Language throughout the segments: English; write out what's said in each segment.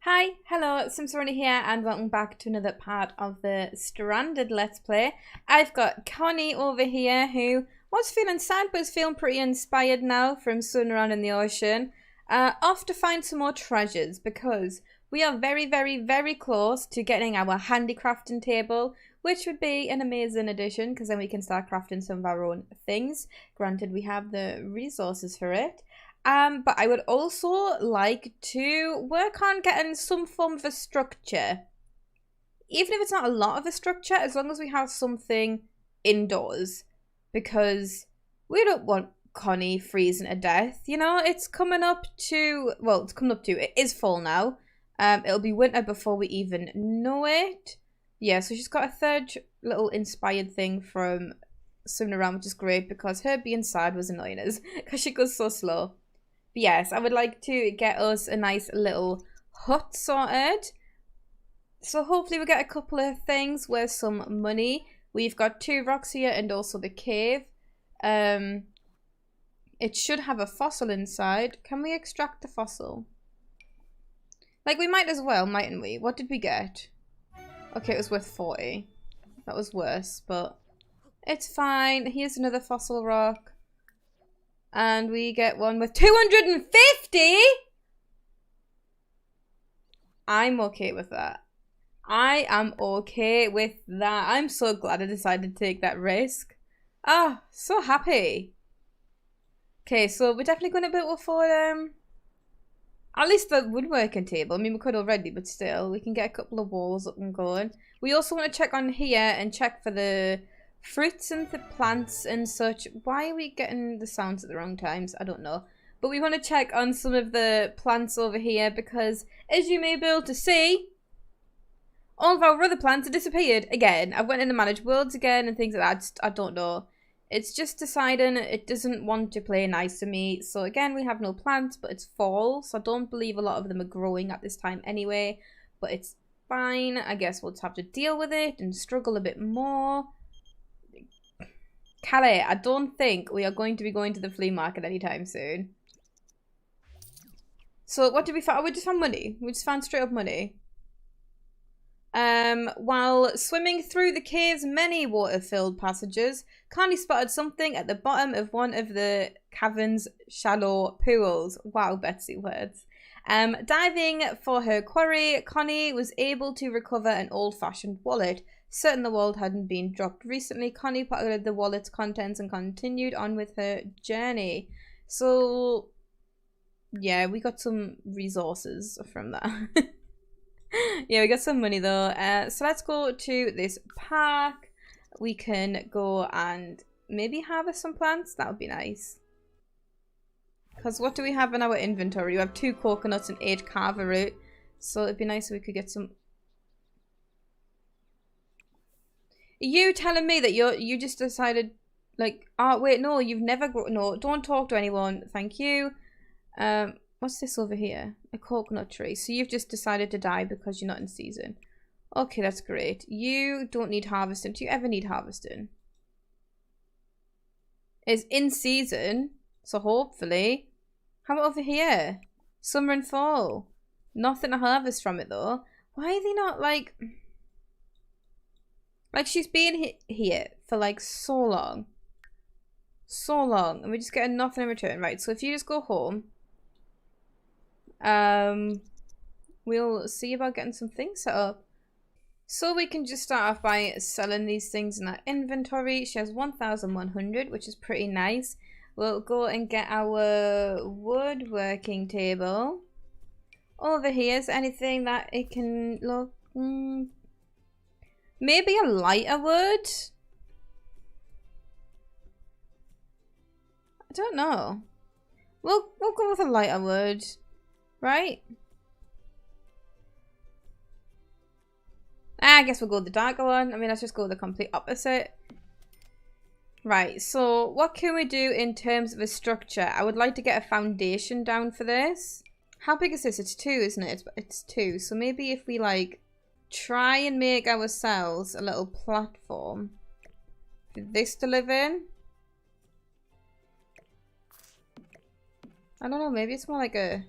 Hi, hello, Simsaroni here and welcome back to another part of the Stranded Let's Play. I've got Connie over here who was feeling sad but is feeling pretty inspired now from swimming around in the ocean. Off to find some more treasures because we are very close to getting our handicrafting table, which would be an amazing addition because then we can start crafting some of our own things. Granted, we have the resources for it. But I would also like to work on getting some form of a structure. Even if it's not a lot of a structure, as long as we have something indoors. Because we don't want Connie freezing to death. You know, it's coming up to, well, it is fall now. It'll be winter before we even know it. Yeah, so she's got a third little inspired thing from swimming around, which is great because her being sad was annoying us because she goes so slow. But yes, I would like to get us a nice little hut sorted. So hopefully we get a couple of things worth some money. We've got 2 rocks here and also the cave. It should have a fossil inside. Can we extract the fossil? Like, we might as well, mightn't we? What did we get? Okay, it was worth 40. That was worse, but it's fine. Here's another fossil rock. And we get one with 250? I'm okay with that. I am okay with that. I'm so glad I decided to take that risk. Ah, so happy. Okay, so we're definitely going to build for at least the woodworking table. I mean, we could already, but still. We can get a couple of walls up and going. We also want to check on here and check for the fruits and the plants and such. Why are we getting the sounds at the wrong times? I don't know. But we want to check on some of the plants over here because, as you may be able to see, all of our other plants have disappeared again. I went in the managed worlds again and things like that. I don't know. It's just deciding it doesn't want to play nice to me. So again, we have no plants, but it's fall. So I don't believe a lot of them are growing at this time anyway. But it's fine. I guess we'll just have to deal with it and struggle a bit more. Calais, I don't think we are going to be going to the flea market anytime soon. So what did we find? Oh, we just found money. We just found straight up money. While swimming through the cave's many water-filled passages, Connie spotted something at the bottom of one of the cavern's shallow pools. Wow, Betsy words. Diving for her quarry, Connie was able to recover an old-fashioned wallet. Certain the wallet hadn't been dropped recently, Connie pocketed the wallet's contents and continued on with her journey. So, yeah, we got some resources from that. Yeah, we got some money though. So let's go to this park. We can go and maybe harvest some plants. That would be nice. Because what do we have in our inventory? We have 2 coconuts and 8 carver root. So it'd be nice if we could get some. Are you telling me that you just decided, like, oh wait, no, you've never no, don't talk to anyone. Thank you. What's this over here? A coconut tree. So you've just decided to die because you're not in season. Okay, that's great. You don't need harvesting. Do you ever need harvesting? It's in season, so hopefully. How about over here? Summer and fall. Nothing to harvest from it though. Why are they not like... Like, she's been here for, like, so long. So long. And we're just getting nothing in return. Right, so if you just go home. We'll see about getting some things set up. So we can just start off by selling these things in our inventory. She has 1,100, which is pretty nice. We'll go and get our woodworking table. Over here, is anything that it can look... Maybe a lighter wood? I don't know. We'll go with a lighter wood. Right? I guess we'll go with the darker one. I mean, let's just go with the complete opposite. Right, so what can we do in terms of a structure? I would like to get a foundation down for this. How big is this? It's 2, isn't it? It's 2. So maybe if we, like, try and make ourselves a little platform for this to live in. I don't know, maybe it's more like a...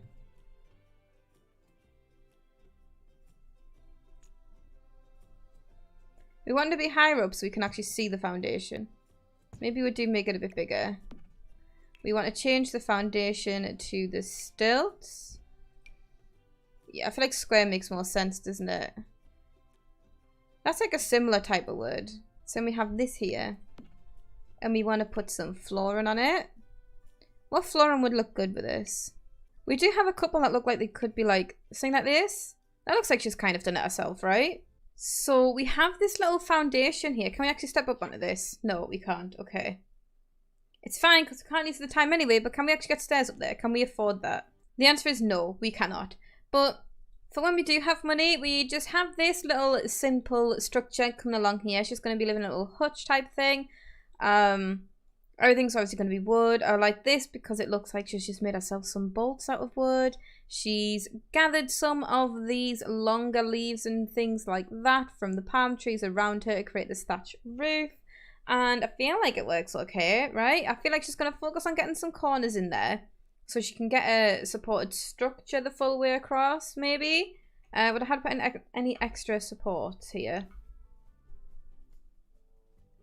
We want it to be higher up so we can actually see the foundation. Maybe we do make it a bit bigger. We want to change the foundation to the stilts. Yeah, I feel like square makes more sense, doesn't it? That's like a similar type of wood. So we have this here. And we want to put some flooring on it. What flooring would look good with this? We do have a couple that look like they could be like something like this. That looks like she's kind of done it herself, right? So we have this little foundation here. Can we actually step up onto this? No, we can't. Okay. It's fine because we can't use the time anyway, but can we actually get stairs up there? Can we afford that? The answer is no, we cannot. But for when we do have money, we just have this little simple structure coming along here. She's going to be living in a little hutch type thing. Everything's obviously going to be wood. I like this because it looks like she's just made herself some bolts out of wood. She's gathered some of these longer leaves and things like that from the palm trees around her to create this thatch roof. And I feel like it works okay, right? I feel like she's going to focus on getting some corners in there so she can get a supported structure the full way across, maybe. Would I have put in any extra supports here?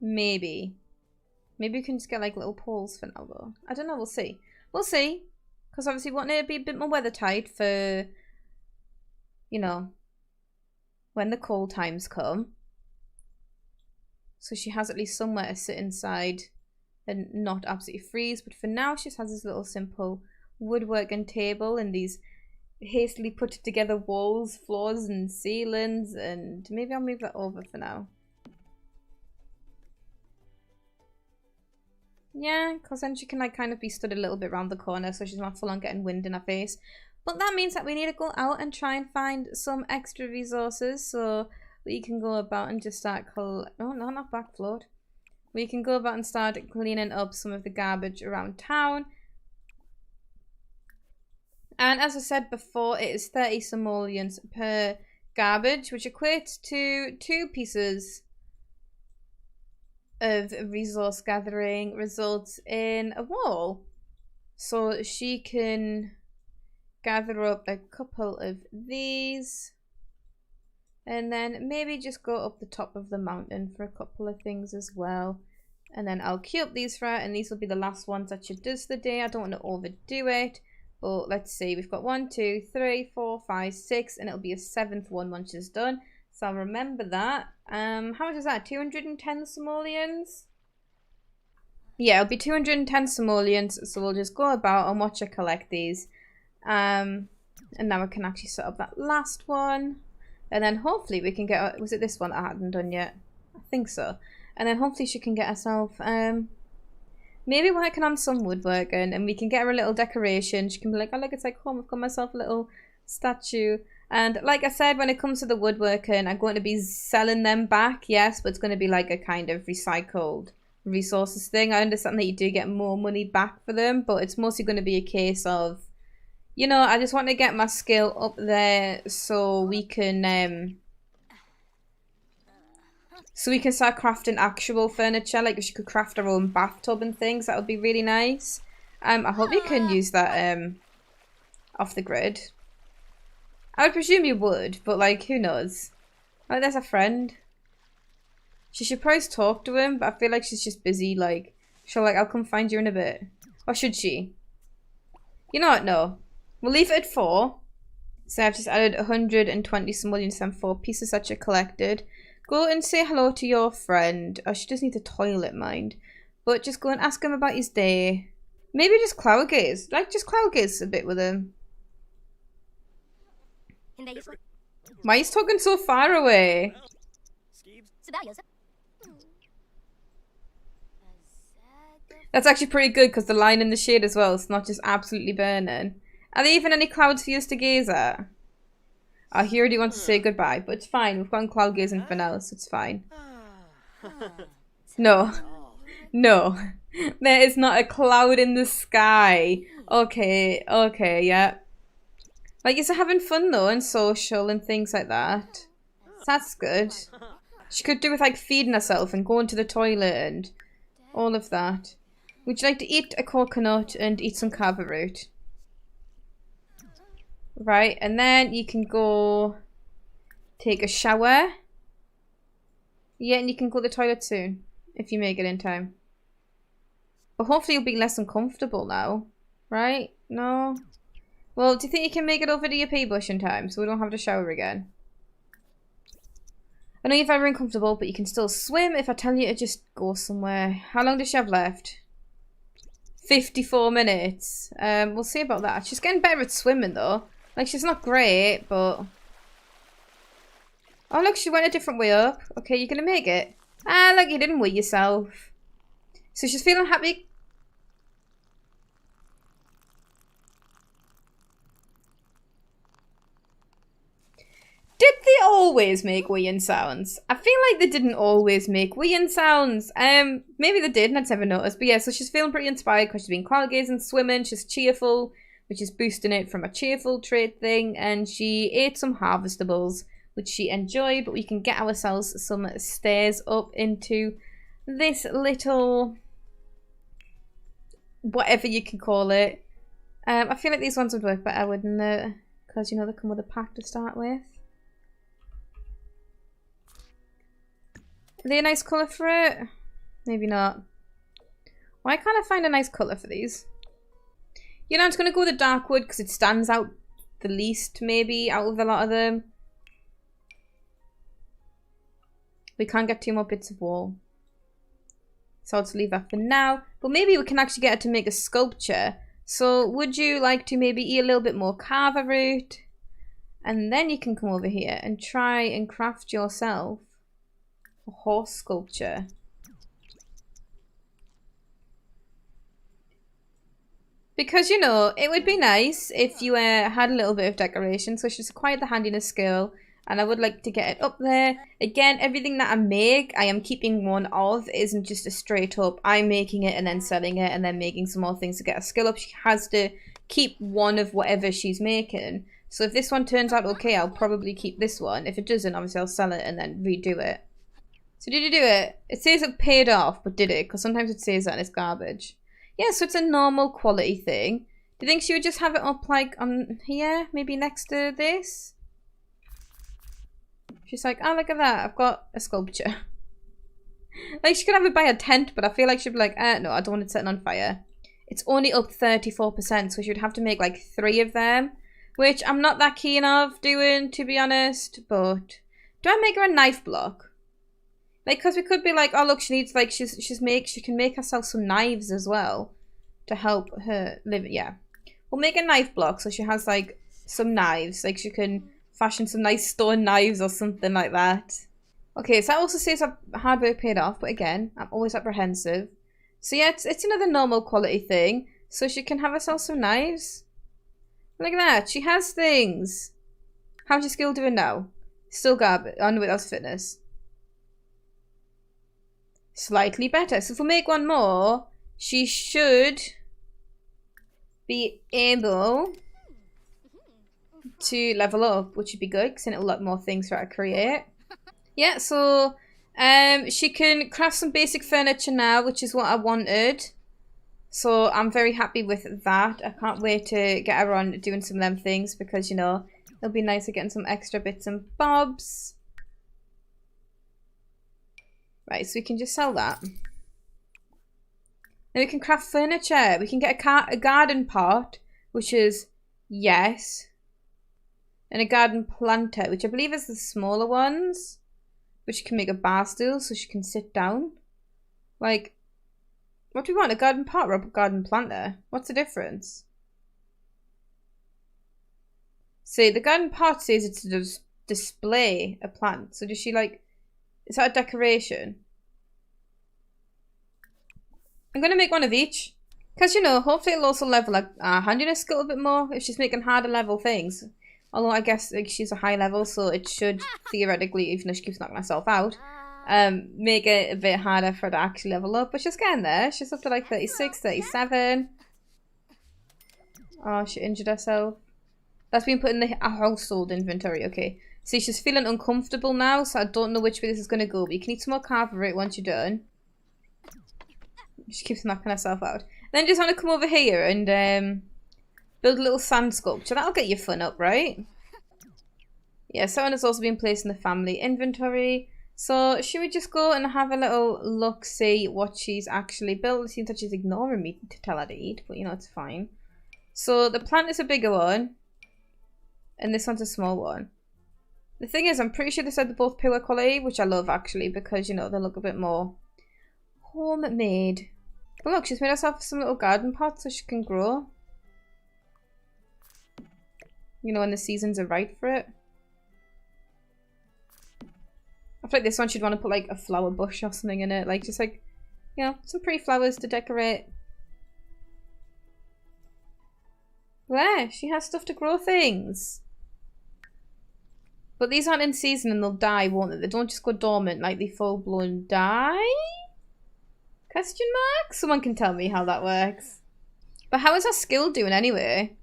Maybe. Maybe we can just get like little poles for now though. I don't know, we'll see. We'll see. Because obviously we want it to be a bit more weathertight for, you know, when the cold times come. So she has at least somewhere to sit inside and not absolutely freeze. But for now she just has this little simple woodworking table and these hastily put together walls, floors and ceilings. And maybe I'll move that over for now. Yeah, because then she can like kind of be stood a little bit around the corner so she's not full on getting wind in her face. But that means that we need to go out and try and find some extra resources so we can go about and just start oh no, not backfloat. We can go about and start cleaning up some of the garbage around town. And as I said before, it is 30 simoleons per garbage, which equates to 2 pieces of resource gathering results in a wall. So she can gather up a couple of these and then maybe just go up the top of the mountain for a couple of things as well. And then I'll queue up these for her, and these will be the last ones that she does the day. I don't want to overdo it, but let's see. We've got 1, 2, 3, 4, 5, 6, and it'll be a 7th one once she's done. So I'll remember that. How much is that? 210 simoleons? Yeah, it'll be 210 simoleons. So we'll just go about and watch her collect these. And now we can actually set up that last one. And then hopefully we can get... Was it this one that I hadn't done yet? I think so. And then hopefully she can get herself... maybe working on some woodworking. And we can get her a little decoration. She can be like, oh look, it's like home. I've got myself a little statue. And like I said, when it comes to the woodworking, I'm going to be selling them back, yes, but it's going to be like a kind of recycled resources thing. I understand that you do get more money back for them, but it's mostly going to be a case of, you know, I just want to get my skill up there so we can start crafting actual furniture. Like if she could craft her own bathtub and things, that would be really nice. I hope you can use that off the grid. I would presume you would, but like, who knows? Oh, there's a friend. She should probably talk to him, but I feel like she's just busy, like, she'll like, I'll come find you in a bit. Or should she? You know what, no. We'll leave it at 4. So I've just added 120 simoleons and 4 pieces that you collected. Go and say hello to your friend. Oh, she does need the toilet, mind. But just go and ask him about his day. Maybe just cloud gaze. Like, just cloud gaze a bit with him. Why is talking so far away? That's actually pretty good because the line in the shade as well. It's not just absolutely burning. Are there even any clouds for us to gaze at? Oh, he already wants to say goodbye, but it's fine. We've gone cloud gazing for now, so it's fine. No. No. There is not a cloud in the sky. Okay, okay, yeah. Like, you're having fun though, and social and things like that. So that's good. She could do with like feeding herself and going to the toilet and all of that. Would you like to eat a coconut and eat some carver root? Right, and then you can go take a shower. Yeah, and you can go to the toilet soon. If you make it in time. But hopefully you'll be less uncomfortable now. Right? No? Well, do you think you can make it over to your pee bush in time so we don't have to shower again? I know you're very uncomfortable, but you can still swim if I tell you to just go somewhere. How long does she have left? 54 minutes. We'll see about that. She's getting better at swimming though. Like, she's not great, but... Oh, look, she went a different way up. Okay, you're gonna make it. Ah, look, you didn't weigh yourself. So she's feeling happy. Did they always make weighing sounds? I feel like they didn't always make weighing sounds. Maybe they did and I'd never noticed. But yeah, so she's feeling pretty inspired because she's been cloud gazing, swimming, she's cheerful, which is boosting it from a cheerful trait thing. And she ate some harvestables, which she enjoyed, but we can get ourselves some stairs up into this little, whatever you can call it. I feel like these ones would work better, wouldn't it? Because, you know, they come with a pack to start with. Are they a nice colour for it? Maybe not. Why can't I find a nice colour for these? You know, I'm just going to go with the dark wood because it stands out the least, maybe, out of a lot of them. We can't get 2 more bits of wall. So I'll just leave that for now. But maybe we can actually get her to make a sculpture. So would you like to maybe eat a little bit more carver root? And then you can come over here and try and craft yourself a horse sculpture. Because, you know, it would be nice if you had a little bit of decoration. So she's acquired the handiness skill. And I would like to get it up there. Again, everything that I make, I am keeping one of. It isn't just a straight up, I'm making it and then selling it and then making some more things to get a skill up. She has to keep one of whatever she's making. So if this one turns out okay, I'll probably keep this one. If it doesn't, obviously I'll sell it and then redo it. So did you do it? It says it paid off, but did it? Because sometimes it says that and it's garbage. Yeah, so it's a normal quality thing. Do you think she would just have it up like on here? Maybe next to this? She's like, oh, look at that. I've got a sculpture. Like, she could have it by a tent, but I feel like she'd be like, no, I don't want it setting on fire. It's only up 34%, so she would have to make like 3 of them, which I'm not that keen of doing, to be honest. But do I make her a knife block? Like, because we could be like, oh, look, she needs, like, she can make herself some knives as well to help her live. Yeah. We'll make a knife block so she has, like, some knives. Like, she can fashion some nice stone knives or something like that. Okay, so that also says hard work paid off, but again, I'm always apprehensive. So yeah, it's another normal quality thing. So she can have herself some knives. Look at that, she has things. How's your skill doing now? Still garbage, on without fitness. Slightly better. So if we make one more, she should be able to level up, which would be good because then it'll let more things for her to create. Yeah, so she can craft some basic furniture now, which is what I wanted. So I'm very happy with that. I can't wait to get her on doing some of them things because, you know, it'll be nice getting some extra bits and bobs. Right, so we can just sell that. Then we can craft furniture. We can get a garden pot, which is yes. And a garden planter, which I believe is the smaller ones. But she can make a bar stool so she can sit down. Like, what do we want? A garden pot or a garden planter? What's the difference? See, the garden pot says it's to display a plant. So does she like... Is that a decoration? I'm going to make one of each. Because, you know, hopefully it'll also level like handiness skill a bit more if she's making harder level things. Although I guess like she's a high level, so it should theoretically, even though she keeps knocking herself out, make it a bit harder for her to actually level up. But she's getting there. She's up to like 36, 37. Oh, she injured herself. That's been put in the household inventory. Okay. See, she's feeling uncomfortable now, so I don't know which way this is going to go. But you can eat some more carbohydrate once you're done. She keeps knocking herself out. Then just want to come over here and build a little sand sculpture. That'll get your fun up, right? Yeah, someone has also been placed in the family inventory. So should we just go and have a little look, see what she's actually built? It seems like she's ignoring me to tell her to eat, but you know, it's fine. So the plant is a bigger one, and this one's a small one. The thing is, I'm pretty sure they said they're both pure quality, which I love actually, because you know, they look a bit more homemade. But look, she's made herself some little garden pots so she can grow. You know, when the seasons are right for it. I feel like this one she'd want to put like a flower bush or something in it. Like just like, you know, some pretty flowers to decorate. There, she has stuff to grow things. But these aren't in season and they'll die, won't they? They don't just go dormant, like they full-blown die? Question mark? Someone can tell me how that works. But how is our skill doing anyway?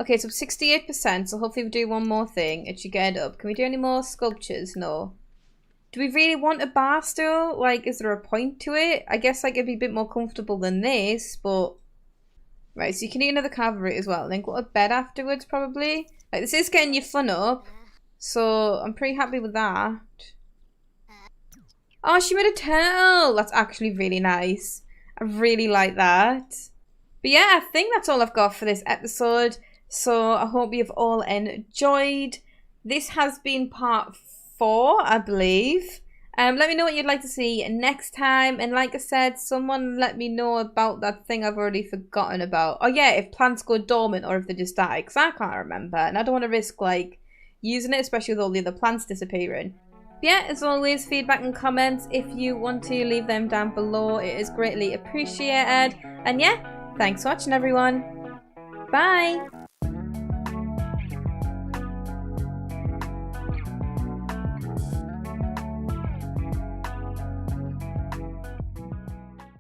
Okay, so 68%, so hopefully we do one more thing. It should get it up. Can we do any more sculptures? No. Do we really want a bar stool? Like, is there a point to it? I guess like it'd be a bit more comfortable than this, but... Right, so you can eat another carvery as well. Then go to bed afterwards, probably. Like, this is getting your fun up. So, I'm pretty happy with that. Oh, she made a turtle! That's actually really nice. I really like that. But yeah, I think that's all I've got for this episode. So, I hope you've all enjoyed. This has been part 4, I believe. Let me know what you'd like to see next time. And like I said, someone let me know about that thing I've already forgotten about. Oh yeah, if plants go dormant or if they just die. Because I can't remember. And I don't want to risk like using it, especially with all the other plants disappearing. But yeah, as always, feedback and comments. If you want to, leave them down below. It is greatly appreciated. And yeah, thanks for watching everyone. Bye!